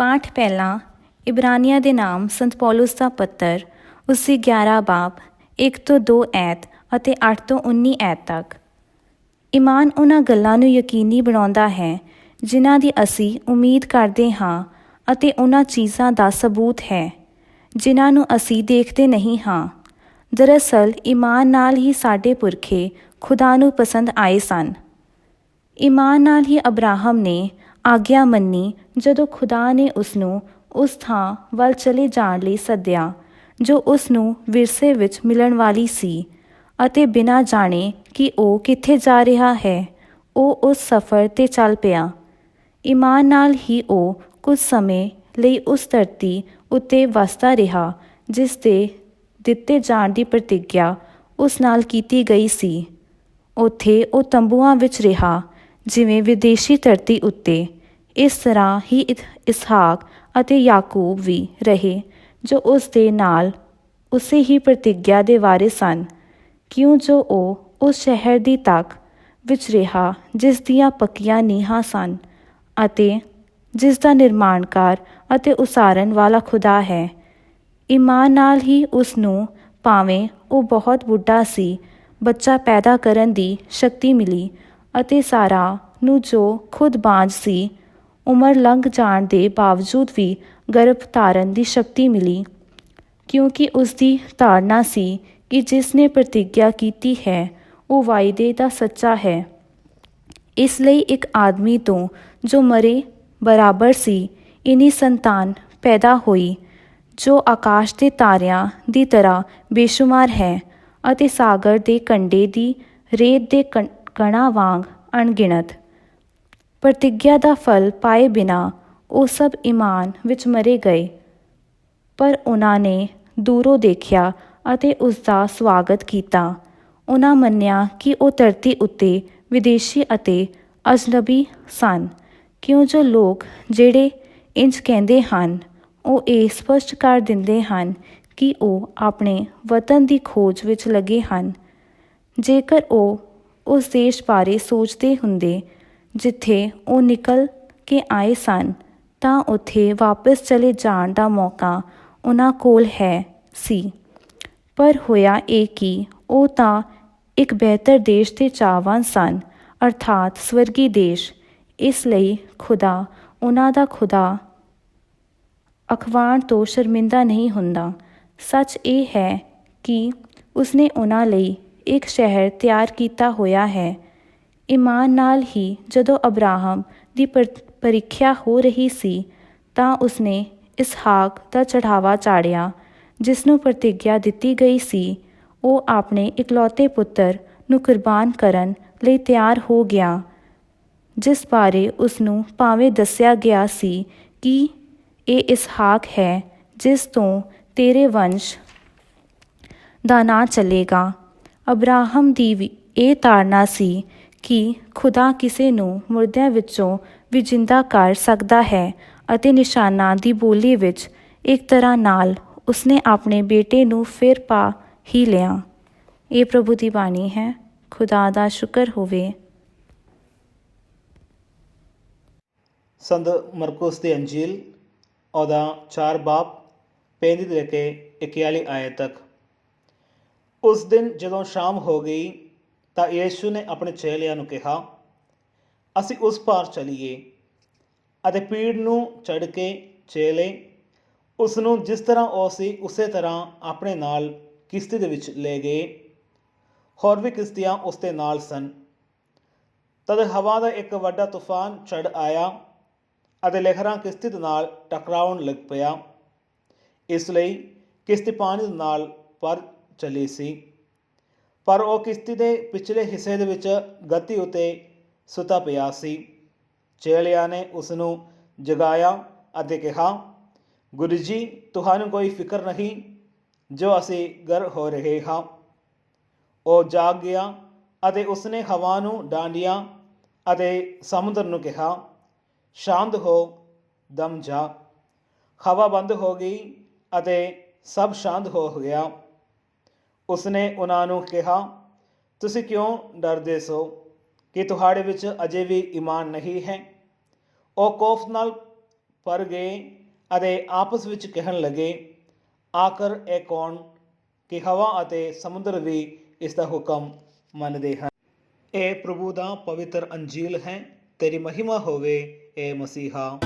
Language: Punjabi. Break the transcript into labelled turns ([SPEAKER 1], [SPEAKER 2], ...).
[SPEAKER 1] ਪਾਠ ਪਹਿਲਾਂ ਇਬਰਾਨੀਆਂ ਦੇ ਨਾਮ ਸੰਤ ਪੌਲੁਸ ਦਾ ਪੱਤਰ, ਉਸ ਦੀ 11 ਬਾਬ 1 ਤੋਂ 2 ਐਤ ਅਤੇ 8 ਤੋਂ 19 ਐਤ ਤੱਕ। ਈਮਾਨ ਉਹਨਾਂ ਗੱਲਾਂ ਨੂੰ ਯਕੀਨੀ ਬਣਾਉਂਦਾ ਹੈ ਜਿਨ੍ਹਾਂ ਦੀ ਅਸੀਂ ਉਮੀਦ ਕਰਦੇ ਹਾਂ ਅਤੇ ਉਹਨਾਂ ਚੀਜ਼ਾਂ ਦਾ ਸਬੂਤ ਹੈ ਜਿਨ੍ਹਾਂ ਨੂੰ ਅਸੀਂ ਦੇਖਦੇ ਨਹੀਂ ਹਾਂ। ਦਰਅਸਲ ਈਮਾਨ ਨਾਲ ਹੀ ਸਾਡੇ ਪੁਰਖੇ ਖੁਦਾ ਨੂੰ ਪਸੰਦ ਆਏ ਸਨ। ਈਮਾਨ ਨਾਲ ਹੀ ਅਬਰਾਹਮ ਨੇ ਆਗਿਆ ਮੰਨੀ ਜਦੋਂ ਖੁਦਾ ਨੇ ਉਸਨੂੰ ਉਸ ਥਾਂ ਵੱਲ ਚਲੇ ਜਾਣ ਲਈ ਸੱਦਿਆ ਜੋ ਉਸ ਨੂੰ ਵਿਰਸੇ ਵਿੱਚ ਮਿਲਣ ਵਾਲੀ ਸੀ, ਅਤੇ ਬਿਨਾਂ ਜਾਣੇ ਕਿ ਉਹ ਕਿੱਥੇ ਜਾ ਰਿਹਾ ਹੈ ਉਹ ਉਸ ਸਫ਼ਰ 'ਤੇ ਚੱਲ ਪਿਆ। ਈਮਾਨ ਨਾਲ ਹੀ ਉਹ ਕੁਝ ਸਮੇਂ ਲਈ ਉਸ ਧਰਤੀ ਉੱਤੇ ਵੱਸਦਾ ਰਿਹਾ ਜਿਸ ਦੇ ਦਿੱਤੇ ਜਾਣ ਦੀ ਪ੍ਰਤਿੱਗਿਆ ਉਸ ਨਾਲ ਕੀਤੀ ਗਈ ਸੀ। ਉੱਥੇ ਉਹ ਤੰਬੂਆਂ ਵਿੱਚ ਰਿਹਾ ਜਿਵੇਂ ਵਿਦੇਸ਼ੀ ਧਰਤੀ ਉੱਤੇ। ਇਸ ਤਰ੍ਹਾਂ ਹੀ ਇਸਹਾਕ ਅਤੇ ਯਾਕੂਬ ਵੀ ਰਹੇ ਜੋ ਉਸ ਦੇ ਨਾਲ ਉਸੇ ਹੀ ਪ੍ਰਤਿੱਗਿਆ ਦੇ ਵਾਰਿਸ ਸਨ, ਕਿਉਂ ਜੋ ਉਹ ਉਸ ਸ਼ਹਿਰ ਦੀ ਤੱਕ ਵਿੱਚ ਰਿਹਾ ਜਿਸ ਦੀਆਂ ਪੱਕੀਆਂ ਨੀਹਾਂ ਸਨ ਅਤੇ ਜਿਸ ਦਾ ਨਿਰਮਾਣਕਾਰ ਅਤੇ ਉਸਾਰਨ ਵਾਲਾ ਖੁਦਾ ਹੈ। ਈਮਾਨ ਨਾਲ ਹੀ ਉਸ ਨੂੰ, ਭਾਵੇਂ ਉਹ ਬਹੁਤ ਬੁੱਢਾ ਸੀ, ਬੱਚਾ ਪੈਦਾ ਕਰਨ ਦੀ ਸ਼ਕਤੀ ਮਿਲੀ, ਅਤੇ ਸਾਰਾ ਨੂੰ ਜੋ ਖੁਦ ਬਾਂਝ ਸੀ ਉਮਰ ਲੰਘ ਜਾਣ ਦੇ ਬਾਵਜੂਦ ਵੀ ਗਰਭ ਧਾਰਨ ਦੀ ਸ਼ਕਤੀ ਮਿਲੀ, ਕਿਉਂਕਿ ਉਸ ਦੀ ਧਾਰਨਾ ਸੀ ਕਿ ਜਿਸ ਨੇ ਪ੍ਰਤਿੱਗਿਆ ਕੀਤੀ ਹੈ ਉਹ ਵਾਅਦੇ ਦਾ ਸੱਚਾ ਹੈ। ਇਸ ਲਈ ਇੱਕ ਆਦਮੀ ਤੋਂ ਜੋ ਮਰੇ ਬਰਾਬਰ ਸੀ ਇੰਨੀ ਸੰਤਾਨ ਪੈਦਾ ਹੋਈ ਜੋ ਆਕਾਸ਼ ਦੇ ਤਾਰਿਆਂ ਦੀ ਤਰ੍ਹਾਂ ਬੇਸ਼ੁਮਾਰ ਹੈ ਅਤੇ ਸਾਗਰ ਦੇ ਕੰਢੇ ਦੀ ਰੇਤ ਦੇ ਕਣਾਂ ਵਾਂਗ ਅਣਗਿਣਤ। ਪ੍ਰਤਿੱਗਿਆ ਦਾ ਫਲ ਪਾਏ ਬਿਨਾਂ ਉਹ ਸਭ ਈਮਾਨ ਵਿੱਚ ਮਰੇ ਗਏ, ਪਰ ਉਹਨਾਂ ਨੇ ਦੂਰੋਂ ਦੇਖਿਆ ਅਤੇ ਉਸ ਦਾ ਸਵਾਗਤ ਕੀਤਾ। ਉਹਨਾਂ ਮੰਨਿਆ ਕਿ ਉਹ ਧਰਤੀ ਉੱਤੇ ਵਿਦੇਸ਼ੀ ਅਤੇ ਅਜਨਬੀ ਸਨ, ਕਿਉਂ ਜੋ ਲੋਕ ਜਿਹੜੇ ਇੰਝ ਕਹਿੰਦੇ ਹਨ ਉਹ ਇਹ ਸਪਸ਼ਟ ਕਰ ਦਿੰਦੇ ਹਨ ਕਿ ਉਹ ਆਪਣੇ ਵਤਨ ਦੀ ਖੋਜ ਵਿੱਚ ਲੱਗੇ ਹਨ। ਜੇਕਰ ਉਹ ਉਸ ਦੇਸ਼ ਬਾਰੇ ਸੋਚਦੇ ਹੁੰਦੇ ਜਿੱਥੇ ਉਹ ਨਿਕਲ ਕੇ ਆਏ ਸਨ ਤਾਂ ਉੱਥੇ ਵਾਪਸ ਚਲੇ ਜਾਣ ਦਾ ਮੌਕਾ ਉਹਨਾਂ ਕੋਲ ਸੀ। ਪਰ ਹੋਇਆ ਇਹ ਕਿ ਉਹ ਤਾਂ ਇੱਕ ਬਿਹਤਰ ਦੇਸ਼ ਦੇ ਚਾਹਵਾਨ ਸਨ, ਅਰਥਾਤ ਸਵਰਗੀ ਦੇਸ਼। ਇਸ ਲਈ ਖੁਦਾ ਉਹਨਾਂ ਦਾ ਖੁਦਾ ਅਖਵਾਉਣ ਤੋਂ ਸ਼ਰਮਿੰਦਾ ਨਹੀਂ ਹੁੰਦਾ। ਸੱਚ ਇਹ ਹੈ ਕਿ ਉਸਨੇ ਉਹਨਾਂ ਲਈ ਇੱਕ ਸ਼ਹਿਰ ਤਿਆਰ ਕੀਤਾ ਹੋਇਆ ਹੈ। ਈਮਾਨ ਨਾਲ ਹੀ ਜਦੋਂ ਅਬਰਾਹਮ ਦੀ ਪ੍ਰੀਖਿਆ ਹੋ ਰਹੀ ਸੀ ਤਾਂ ਉਸਨੇ ਇਸਹਾਕ ਦਾ ਚੜ੍ਹਾਵਾ ਚਾੜ੍ਹਿਆ ਜਿਸ ਨੂੰ ਪ੍ਰਤਿੱਗਿਆ ਦਿੱਤੀ ਗਈ ਸੀ। ਉਹ ਆਪਣੇ ਇਕਲੌਤੇ ਪੁੱਤਰ ਨੂੰ ਕੁਰਬਾਨ ਕਰਨ ਲਈ ਤਿਆਰ ਹੋ ਗਿਆ, ਜਿਸ ਬਾਰੇ ਉਸਨੂੰ ਭਾਵੇਂ ਦੱਸਿਆ ਗਿਆ ਸੀ ਕਿ ਇਹ ਇਸਹਾਕ ਹੈ ਜਿਸ ਤੋਂ ਤੇਰੇ ਵੰਸ਼ ਦਾ ਨਾਂ ਚੱਲੇਗਾ। ਅਬਰਾਹਮ ਦੀ ਵੀ ਇਹ ਧਾਰਨਾ ਸੀ ਕਿ ਖੁਦਾ ਕਿਸੇ ਨੂੰ ਮੁਰਦਿਆਂ ਵਿੱਚੋਂ ਵੀ ਜਿੰਦਾ ਕਰ ਸਕਦਾ ਹੈ, ਅਤੇ ਨਿਸ਼ਾਨਾਂ ਦੀ ਬੋਲੀ ਵਿੱਚ ਇੱਕ ਤਰ੍ਹਾਂ ਨਾਲ ਉਸਨੇ ਆਪਣੇ ਬੇਟੇ ਨੂੰ ਫਿਰ ਪਾ ਹੀ ਲਿਆ। ਇਹ ਪ੍ਰਭੂ ਦੀ ਬਾਣੀ ਹੈ। ਖੁਦਾ ਦਾ ਸ਼ੁਕਰ ਹੋਵੇ।
[SPEAKER 2] ਸੰਤ ਮਰਕੁਸ ਦੀ ਅੰਜੀਲ ਉਹਦਾ 4 ਬਾਬ 35 ਤੋਂ ਲੈ ਕੇ 41 ਆਇਤ ਤੱਕ। ਉਸ ਦਿਨ ਜਦੋਂ ਸ਼ਾਮ ਹੋ ਗਈ ਤਾਂ ਯੀਸ਼ੂ ਨੇ ਆਪਣੇ ਚੇਲਿਆਂ ਨੂੰ ਕਿਹਾ, ਅਸੀਂ ਉਸ ਪਾਰ ਚਲੀਏ। ਅਤੇ ਪੀੜ ਨੂੰ ਚੜ੍ਹ ਕੇ ਚੇਲੇ ਉਸ ਨੂੰ ਜਿਸ ਤਰ੍ਹਾਂ ਉਹ ਸੀ ਉਸੇ ਤਰ੍ਹਾਂ ਆਪਣੇ ਨਾਲ ਕਿਸ਼ਤੀ ਦੇ ਵਿੱਚ ਲੈ ਗਏ। ਹੋਰ ਵੀ ਕਿਸ਼ਤੀਆਂ ਉਸ ਦੇ ਨਾਲ ਸਨ। ਤਦ ਹਵਾ ਦਾ ਇੱਕ ਵੱਡਾ ਤੂਫਾਨ ਚੜ੍ਹ ਆਇਆ ਅਤੇ ਲਹਿਰਾਂ ਕਿਸ਼ਤੀ ਦੇ ਨਾਲ ਟਕਰਾਉਣ ਲੱਗ ਪਿਆ। ਇਸ ਲਈ ਕਿਸ਼ਤੀ ਪਾਣੀ ਦੇ ਨਾਲ ਭਰ ਚਲੀ ਸੀ, ਪਰ ਉਹ ਕਿਸ਼ਤੀ ਦੇ ਪਿਛਲੇ ਹਿੱਸੇ ਦੇ ਵਿੱਚ ਗਤੀ ਉੱਤੇ ਸੁੱਤਾ ਪਿਆ ਸੀ। ਚੇਲਿਆਂ ਨੇ ਉਸ ਨੂੰ ਜਗਾਇਆ ਅਤੇ ਕਿਹਾ, ਗੁਰੂ ਜੀ, ਤੁਹਾਨੂੰ ਕੋਈ ਫਿਕਰ ਨਹੀਂ ਜੋ ਅਸੀਂ ਗਰਕ ਹੋ ਰਹੇ ਹਾਂ। ਉਹ ਜਾਗ ਗਿਆ ਅਤੇ ਉਸਨੇ ਹਵਾ ਨੂੰ ਡਾਂਡਿਆ ਅਤੇ ਸਮੁੰਦਰ ਨੂੰ ਕਿਹਾ, ਸ਼ਾਂਤ ਹੋ, ਦਮ ਜਾ। ਹਵਾ ਬੰਦ ਹੋ ਗਈ ਅਤੇ ਸਭ ਸ਼ਾਂਤ ਹੋ ਗਿਆ। ਉਸਨੇ ਉਹਨਾਂ ਨੂੰ ਕਿਹਾ, ਤੁਸੀਂ ਕਿਉਂ ਡਰਦੇ ਸੋ? ਕਿ ਤੁਹਾਡੇ ਵਿੱਚ ਅਜੇ ਵੀ ਈਮਾਨ ਨਹੀਂ ਹੈ? ਉਹ ਖੌਫ ਨਾਲ ਪਰ ਗਏ ਅਤੇ ਆਪਸ ਵਿੱਚ ਕਹਿਣ ਲੱਗੇ, ਆਖਰ ਇਹ ਕੌਣ ਕਿ ਹਵਾ ਅਤੇ ਸਮੁੰਦਰ ਵੀ ਇਸ ਦਾ ਹੁਕਮ ਮੰਨਦੇ ਹਨ। ਇਹ ਪ੍ਰਭੂ ਦਾ ਪਵਿੱਤਰ ਅੰਜੀਲ ਹੈ। ਤੇਰੀ ਮਹਿਮਾ ਹੋਵੇ ਏ ਮਸੀਹਾ।